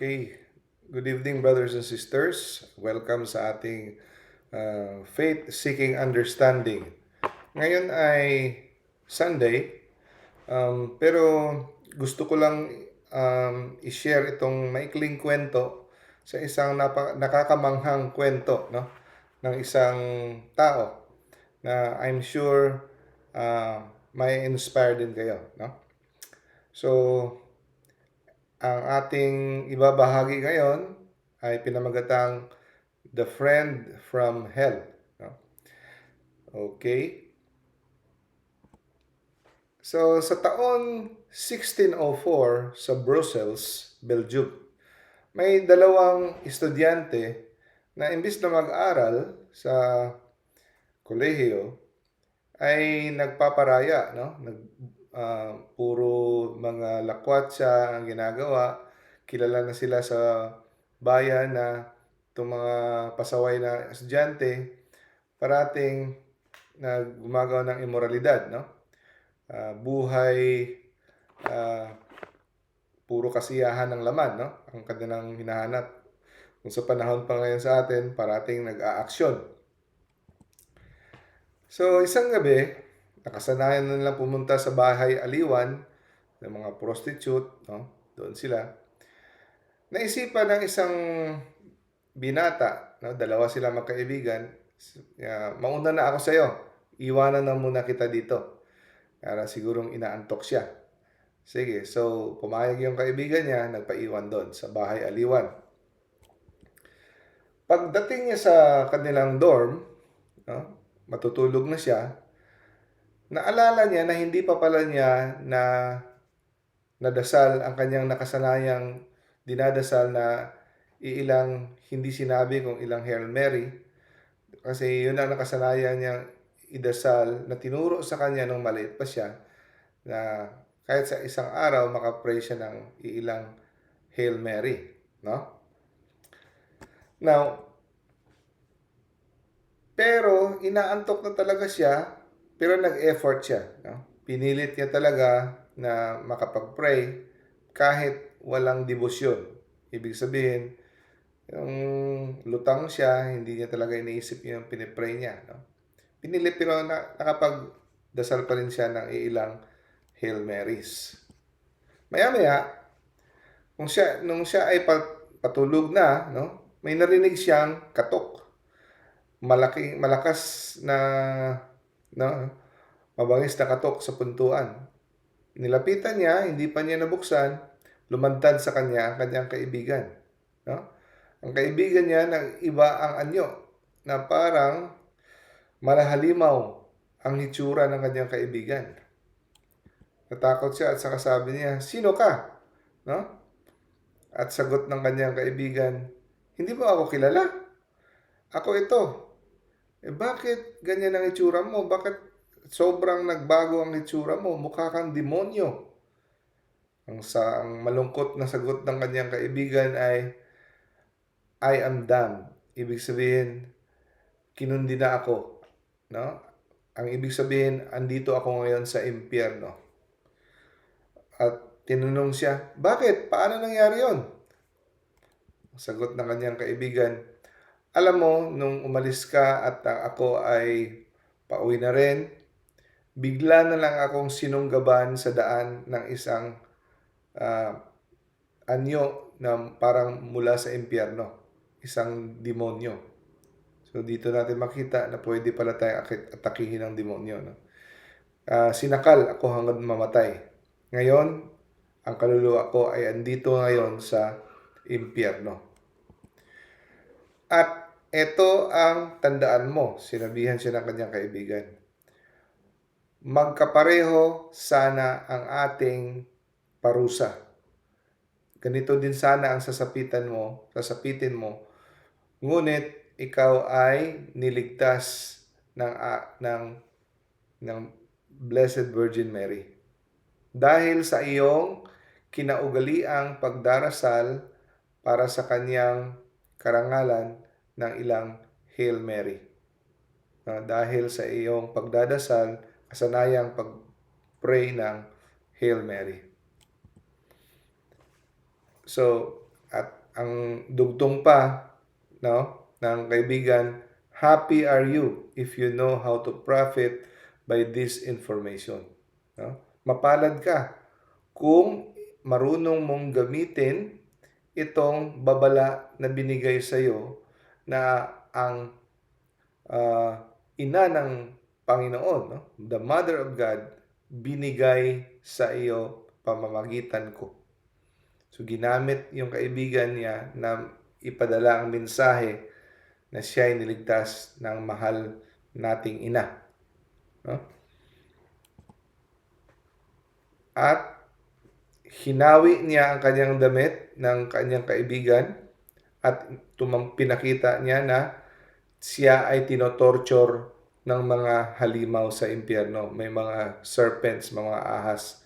Okay. Good evening, brothers and sisters. Welcome sa ating Faith Seeking Understanding. Ngayon ay Sunday, pero gusto ko lang i-share itong maikling kwento sa isang nakakamanghang kwento, no? Ng isang tao na I'm sure may inspire din kayo, no? So, ang ating ibabahagi ngayon ay pinamagatang The Friend from Hell. No? Okay. So, sa taon 1604 sa Brussels, Belgium, may dalawang estudyante na imbis na mag-aral sa kolehiyo ay nagpaparaya, no? Puro mga lakwatsa ang ginagawa. Kilala na sila sa bayan na itong mga pasaway na estudyante parating na gumagawa ng immoralidad, no? Buhay, puro kasiyahan ng laman, no? Ang kanilang hinahanap. Kung sa panahon pa ngayon sa atin, parating nag-aaksyon. So, isang gabi, nakasanayan na nilang pumunta sa bahay aliwan ng mga prostitute, no? Doon sila. Naisipan ng isang binata, no? Dalawa sila magkaibigan. Mauna na ako sa iyo. Iwanan na muna kita dito. Para sigurong inaantok siya. Sige, so pumayag yung kaibigan niya, nagpaiwan doon sa bahay aliwan. Pagdating niya sa kanilang dorm, no? Matutulog na siya, naalala niya na hindi pa pala niya na nadasal ang kanyang nakasanayang dinadasal na ilang hindi sinabi kung ilang Hail Mary. Kasi yun ang nakasanayan niyang idasal na tinuro sa kanya nung maliit pa siya na kahit sa isang araw makapray siya ng ilang Hail Mary. No? Now, pero inaantok na talaga siya, pero nag-effort siya. No? Pinilit niya talaga na makapag-pray kahit walang debosyon. Ibig sabihin, yung lutang siya, hindi niya talaga iniisip yung pinipray niya. No? Pinilit pero nakapagdasal pa rin siya ng ilang Hail Marys. Maya-maya, nung siya ay patulog na, no, may narinig siyang katok. Malakas na, no, mabangis na katok sa puntuan. Nilapitan niya, hindi pa niya nabuksan, lumantad sa kanya ang kanyang kaibigan. No? Ang kaibigan niya, nag-iba ang anyo na parang malahalimaw ang hitsura ng kanyang kaibigan. Natakot siya at saka sabi niya, "Sino ka?" No? At sagot ng kanyang kaibigan, "Hindi mo ako kilala? Ako ito." Bakit ganyan ang itsura mo? Bakit sobrang nagbago ang itsura mo? Mukha kang demonyo. Ang malungkot na sagot ng kanyang kaibigan ay, "I am damned." Ibig sabihin, kinundi na ako. No? Ang ibig sabihin, andito ako ngayon sa impyerno. At tinanong siya, "Bakit? Paano nangyari yon?" Sagot ng kanyang kaibigan, "Alam mo, nung umalis ka at ako ay pauwi na rin, bigla na lang akong sinunggaban sa daan ng isang anyo na parang mula sa impyerno, isang demonyo." So dito natin makita na pwede pala tayong atakihin ng demonyo. No? Sinakal ako hanggang mamatay. Ngayon, ang kaluluwa ko ay andito ngayon sa impyerno. At ito ang tandaan mo, sinabihan siya ng kanyang kaibigan. Magkapareho sana ang ating parusa. Ganito din sana ang sasapitin mo, ngunit ikaw ay niligtas ng Blessed Virgin Mary. Dahil sa iyong kinaugaliang pagdarasal para sa kanyang karangalan ng ilang Hail Mary. Dahil sa iyong pagdadasal, kasanayang pag-pray ng Hail Mary. So, At ang dugtong pa, no, ng kaibigan, happy are you if you know how to profit by this information. No? Mapalad ka kung marunong mong gamitin itong babala na binigay sa iyo na ang ina ng Panginoon, no? The Mother of God, binigay sa iyo pamamagitan ko. So ginamit yung kaibigan niya na ipadala ang mensahe na siya ay niligtas ng mahal nating ina. No? At hinawi niya ang kanyang damit ng kanyang kaibigan at pinakita niya na siya ay tinotorture ng mga halimaw sa impyerno. May mga serpents, mga ahas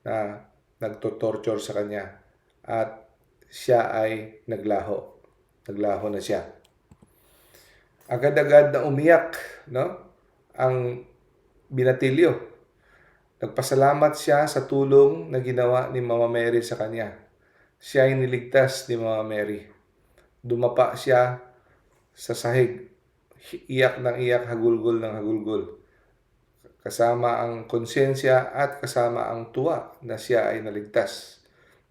na nagtotorture sa kanya. At siya ay naglaho. Naglaho na siya. Agad-agad na umiyak, no? Ang binatilyo. Nagpasalamat siya sa tulong na ginawa ni Mama Mary sa kanya. Siya ay niligtas ni Mama Mary. Dumapa siya sa sahig. Iyak ng iyak, hagulgol ng hagulgol. Kasama ang konsensya at kasama ang tuwa na siya ay naligtas.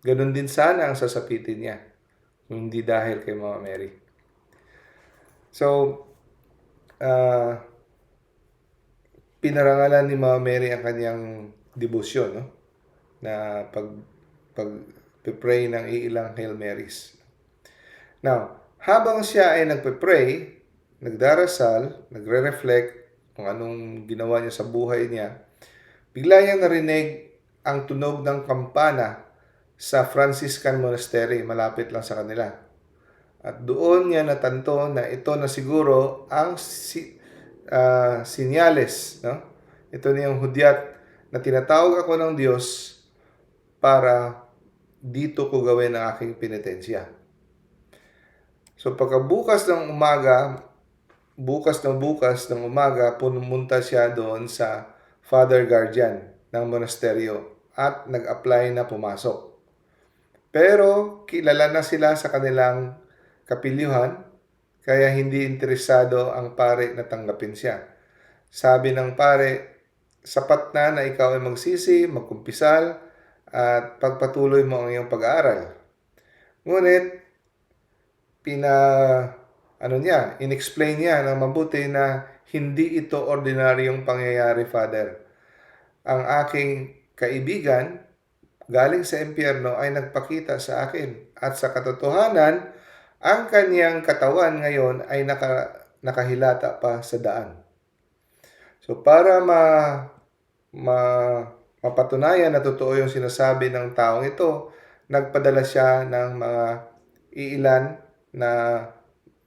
Ganon din sana ang sasapitin niya, hindi dahil kay Mama Mary. So, pinarangalan ni Mama Mary ang kanyang debosyon, no? Na pag-pray ng iilang Hail Marys. Now, habang siya ay nagpe-pray, nagdarasal, nagre-reflect kung anong ginawa niya sa buhay niya, bigla niyang narinig ang tunog ng kampana sa Franciscan Monastery, malapit lang sa kanila. At doon niya natanto na ito na siguro ang sinyales, no? Ito na yung hudyat na tinatawag ako ng Diyos para dito ko gawin ang aking penitensya. So pagkabukas ng umaga, bukas ng umaga, pumunta siya doon sa Father Guardian ng monasteryo at nag-apply na pumasok. Pero kilala na sila sa kanilang kapilyuhan, kaya hindi interesado ang pare na tanggapin siya. Sabi ng pare, sapat na ikaw ay magsisi, magkumpisal, at pagpatuloy mo ang iyong pag-aaral. Ngunit, inexplain niya ng mabuti na hindi ito ordinaryong pangyayari, Father. Ang aking kaibigan, galing sa impyerno, ay nagpakita sa akin. At sa katotohanan, ang kanyang katawan ngayon ay nakahilata pa sa daan. So para mapatunayan na totoo yung sinasabi ng taong ito, nagpadala siya ng mga iilan na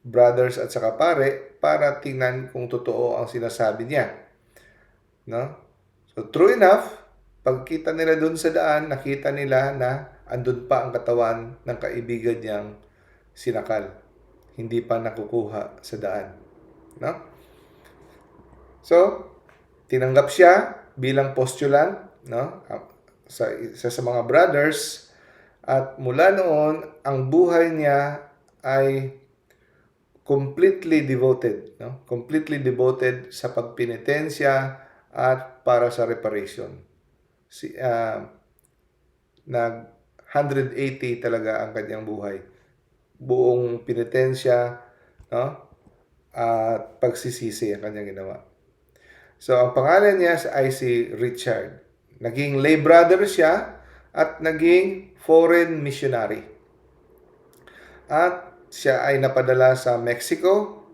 brothers at saka pare para tingnan kung totoo ang sinasabi niya. No? So true enough, pagkita nila dun sa daan, nakita nila na andun pa ang katawan ng kaibigan niyang sinakal. Hindi pa nakukuha sa daan. No? So, tinanggap siya bilang postulant, no? sa mga brothers, at mula noon, ang buhay niya ay completely devoted, no? Completely devoted sa pagpenitensya at para sa reparation. Nag 180 talaga ang kanyang buhay. Buong penitensya, no? At pagsisisi ang kanyang ginawa. So, ang pangalan niya ay si Richard. Naging lay brother siya at naging foreign missionary. At siya ay napadala sa Mexico.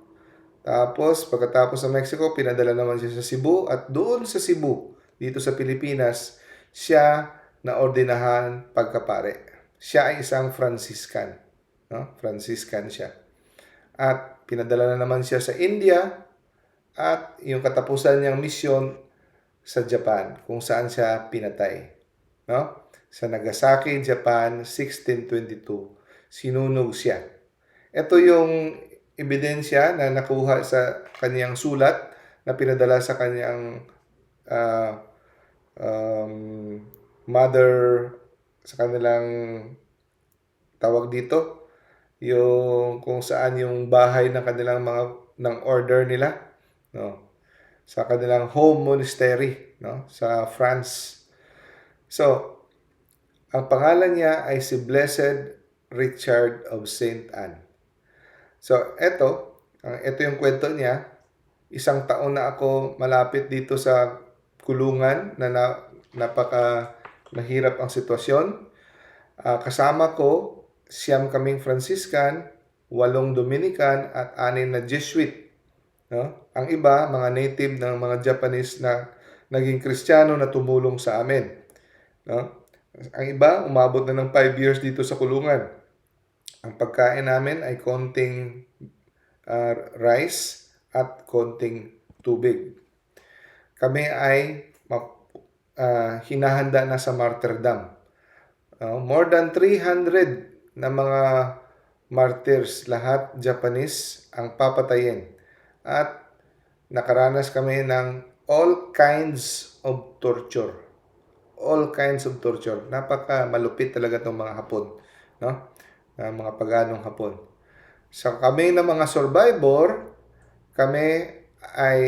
Tapos, pagkatapos sa Mexico, pinadala naman siya sa Cebu. At doon sa Cebu, dito sa Pilipinas, siya naordinahan pagkapare. Siya ay isang Franciscan. No? Franciscan siya. At pinadala na naman siya sa India at yung katapusan niyang misyon sa Japan, kung saan siya pinatay. No? Sa Nagasaki, Japan, 1622. Sinunog siya. Ito yung ebidensya na nakuha sa kaniyang sulat na pinadala sa kaniyang mother, sa kanilang tawag dito, yung kung saan yung bahay ng kanilang ng order nila, no? Sa kanilang home monastery, no? Sa France. So, ang pangalan niya ay si Blessed Richard of Saint Anne. So, ito yung kwento niya. Isang taon na ako malapit dito sa kulungan na napaka mahirap ang sitwasyon. Kasama ko, 9 kaming Franciscan, 8 Dominican at 6 na Jesuit. No? Ang iba, mga native ng mga Japanese na naging Kristiyano na tumulong sa amin. No? Ang iba, umabot na ng 5 years dito sa kulungan. Ang pagkain namin ay konting rice at konting tubig. Kami ay hinahanda na sa martyrdom. More than 300 na mga martyrs, lahat Japanese, ang papatayin. At nakaranas kami ng all kinds of torture. All kinds of torture. Napaka malupit talaga itong mga Hapon, no? Mga paganong Hapon. So kami na mga survivor, kami ay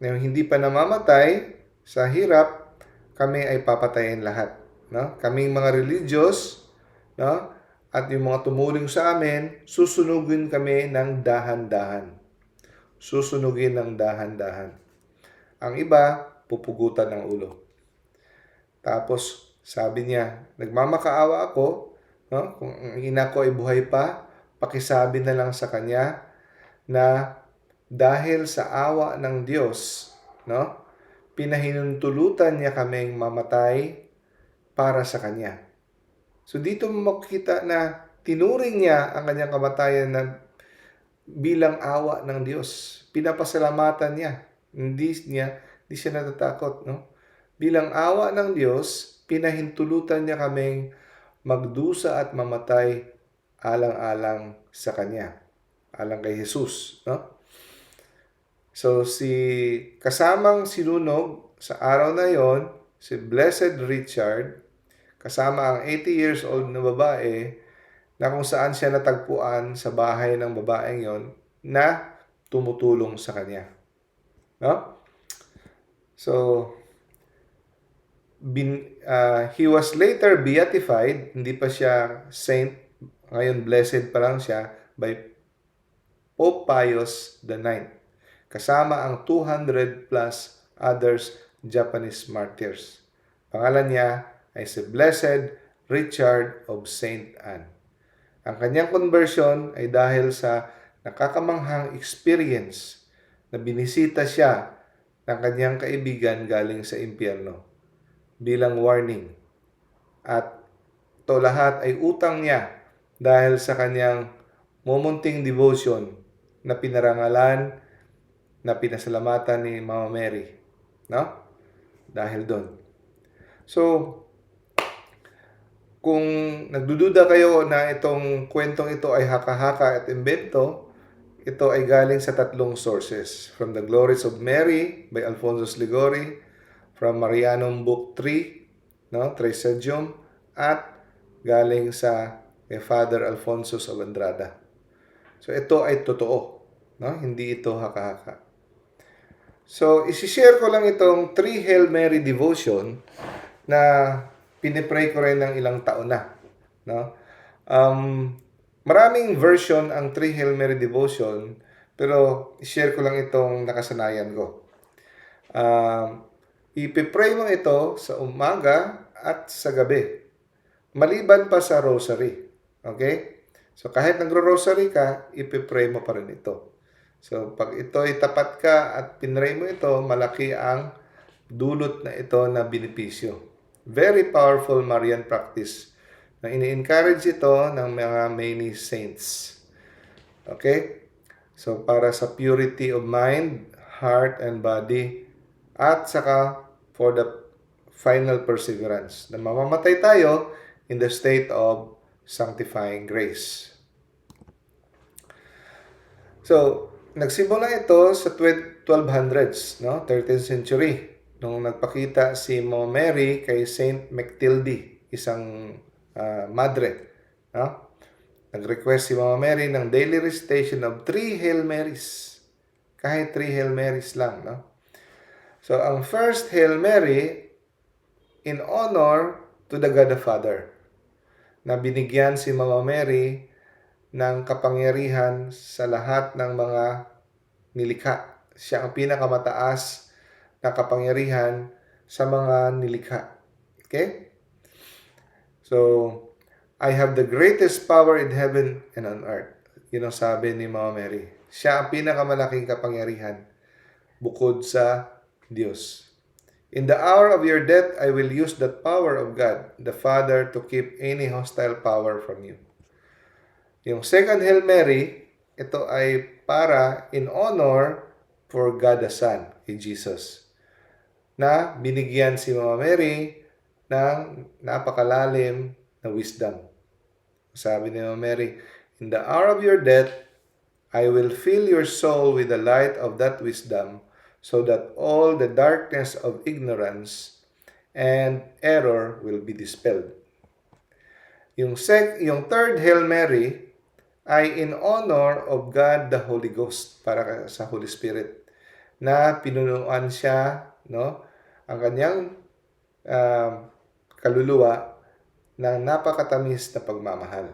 hindi pa namamatay sa hirap, kami ay papatayin lahat, no? Kaming mga religious, no? At yung mga tumulong sa amin, susunugin kami ng dahan-dahan. Susunugin ng dahan-dahan. Ang iba, pupugutan ng ulo. Tapos, sabi niya, nagmamakaawa ako, no? Kung ang ina ko ay buhay pa, pakisabi na lang sa kanya na dahil sa awa ng Diyos, no? Pinahinuntulutan niya kaming mamatay para sa kanya. So dito makikita na tinuring niya ang kanyang kamatayan na bilang awa ng Diyos. Pinapasalamatan niya. Hindi siya natatakot, no? Bilang awa ng Diyos, pinahintulutan niya kaming magdusa at mamatay alang-alang sa Kanya. Alang kay Jesus, no? So, kasamang sinunog sa araw na yon, si Blessed Richard, kasama ang 80 years old na babae, na kung saan siya natagpuan sa bahay ng babaeng yon na tumutulong sa kanya. No? So, he was later beatified, hindi pa siya saint, ngayon blessed pa lang siya, by Pope Pius IX, kasama ang 200 plus others Japanese martyrs. Pangalan niya ay si Blessed Richard of Saint Anne. Ang kanyang conversion ay dahil sa nakakamanghang experience na binisita siya ng kanyang kaibigan galing sa impyerno bilang warning. At ito lahat ay utang niya dahil sa kanyang mumunting devotion na pinarangalan, na pinasalamatan ni Mama Mary. No? Dahil doon. So, kung nagdududa kayo na itong kwentong ito ay haka-haka at imbento, ito ay galing sa 3 sources. From the Glories of Mary by Alfonso Sligori, from Marianum Book 3, no, Trisagium, at galing sa Father Alfonso of Andrada. So ito ay totoo, no? Hindi ito haka-haka. So isi-share ko lang itong 3 Hail Mary devotion na pinipray ko rin ng ilang taon na, no? Maraming version ang 3 Hail Mary devotion, pero i-share ko lang itong nakasanayan ko. Ipipray mo ito sa umaga at sa gabi, maliban pa sa rosary. Okay? So kahit nagro-rosary ka, ipipray mo pa rin ito. So pag ito ay tapat ka at pinray mo ito, malaki ang dulot na ito na benepisyo. Very powerful Marian practice na ini-encourage ito ng mga many saints. Okay? So para sa purity of mind, heart, and body, at saka for the final perseverance, na mamamatay tayo in the state of sanctifying grace. So, nagsimula ito sa 1200s, no? 13th century, nung nagpakita si Mama Mary kay Saint Mechtilde, isang madre No? Nag-request si Mama Mary ng daily recitation of 3 Hail Marys. Kahit 3 Hail Marys lang, no? So, ang first Hail Mary, in honor to the God the Father, na binigyan si Mama Mary ng kapangyarihan sa lahat ng mga nilikha. Siya ang pinakamataas na kapangyarihan sa mga nilikha. Okay? So, I have the greatest power in heaven and on earth. Yun ang sabi ni Mama Mary. Siya ang pinakamalaking kapangyarihan bukod sa Diyos. In the hour of your death, I will use that power of God, the Father, to keep any hostile power from you. Yung second Hail Mary, ito ay para in honor for God the Son, kay Jesus, na binigyan si Mama Mary ng napakalalim na wisdom. Sabi ni Mama Mary, in the hour of your death, I will fill your soul with the light of that wisdom, so that all the darkness of ignorance and error will be dispelled. Yung third Hail Mary ay in honor of God the Holy Ghost, para sa Holy Spirit, na pinunuan siya, no, ang kanyang kaluluwa ng napakatamis na pagmamahal.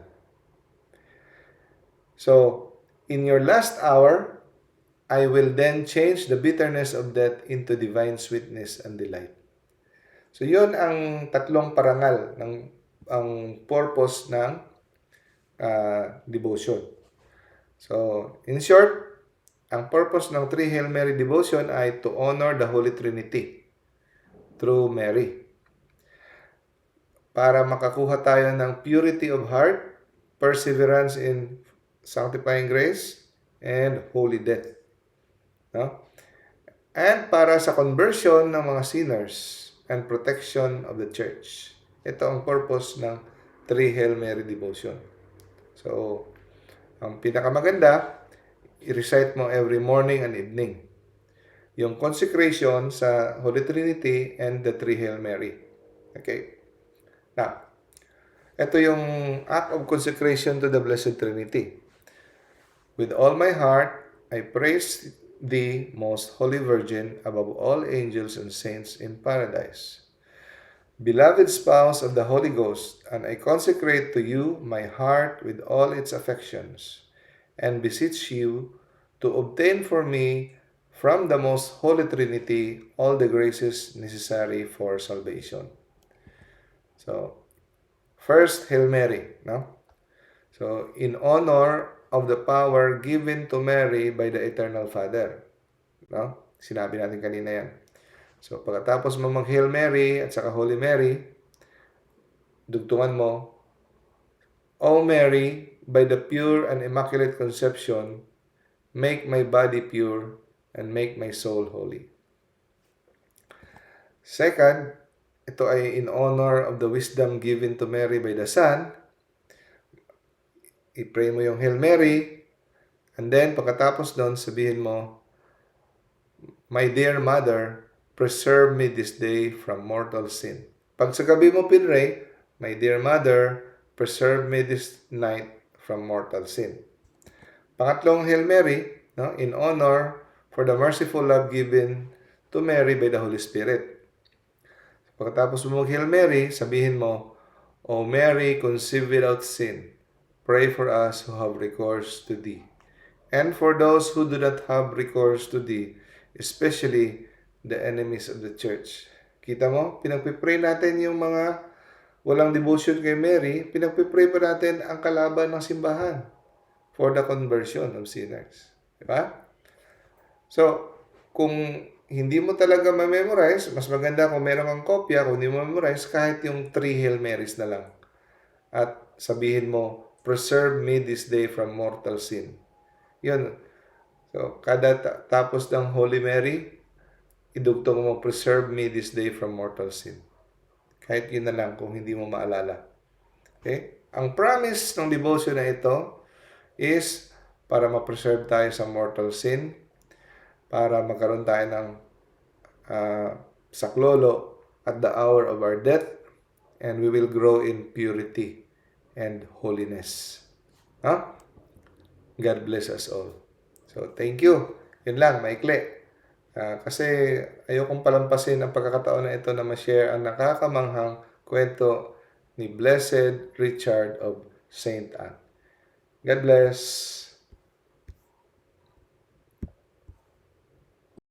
So, in your last hour, I will then change the bitterness of death into divine sweetness and delight. So, yun ang tatlong parangal ng ang purpose ng devotion. So, in short, ang purpose ng 3 Hail Mary devotion ay to honor the Holy Trinity through Mary, para makakuha tayo ng purity of heart, perseverance in sanctifying grace, and holy death. No? And para sa conversion ng mga sinners and protection of the church. Ito ang purpose ng 3 Hail Mary devotion. So, ang pinakamaganda, i-recite mo every morning and evening yung consecration sa Holy Trinity and the 3 Hail Mary. Okay? Now, ito yung act of consecration to the Blessed Trinity. With all my heart, I praise thee, most holy Virgin, above all angels and saints in paradise. Beloved spouse of the Holy Ghost, and I consecrate to you my heart with all its affections, and beseech you to obtain for me from the most holy Trinity all the graces necessary for salvation. So, first, Hail Mary, no? So, in honor of the power given to Mary by the Eternal Father, no? Sinabi natin kanina yan. So, pagkatapos mo mag-Hail Mary at saka Holy Mary, dugtungan mo, O Mary, by the pure and immaculate conception, make my body pure and make my soul holy. Second, ito ay in honor of the wisdom given to Mary by the Son. I-pray mo yung Hail Mary, and then pagkatapos doon, sabihin mo, My dear Mother, preserve me this day from mortal sin. Pag sa gabi mo pinray, My dear Mother, preserve me this night from mortal sin. Pangatlong Hail Mary, no, in honor for the merciful love given to Mary by the Holy Spirit. Pagkatapos mo mag-Hail Mary, sabihin mo, O Mary, conceived without sin, pray for us who have recourse to thee. And for those who do not have recourse to thee, especially the enemies of the church. Kita mo, pinagpipray natin yung mga walang devotion kay Mary, pinagpipray pa natin ang kalaban ng simbahan for the conversion of sinners. Diba? So, kung hindi mo talaga ma-memorize, mas maganda kung meron kang kopya. Kung hindi mo memorize, kahit yung 3 Hail Marys na lang. At sabihin mo, preserve me this day from mortal sin. Yun. So, kada tapos ng Holy Mary, idugtong mo, preserve me this day from mortal sin. Kahit yun na lang kung hindi mo maalala. Okay? Ang promise ng devotion na ito is para ma-preserve tayo sa mortal sin, para magkaroon tayo ng saklolo at the hour of our death, and we will grow in purity and holiness. God bless us all. So, thank you. Yun lang, maikli. Kasi ayokong palampasin ang pagkakataon na ito na ma-share ang nakakamanghang kwento ni Blessed Richard of St. Anne. God bless.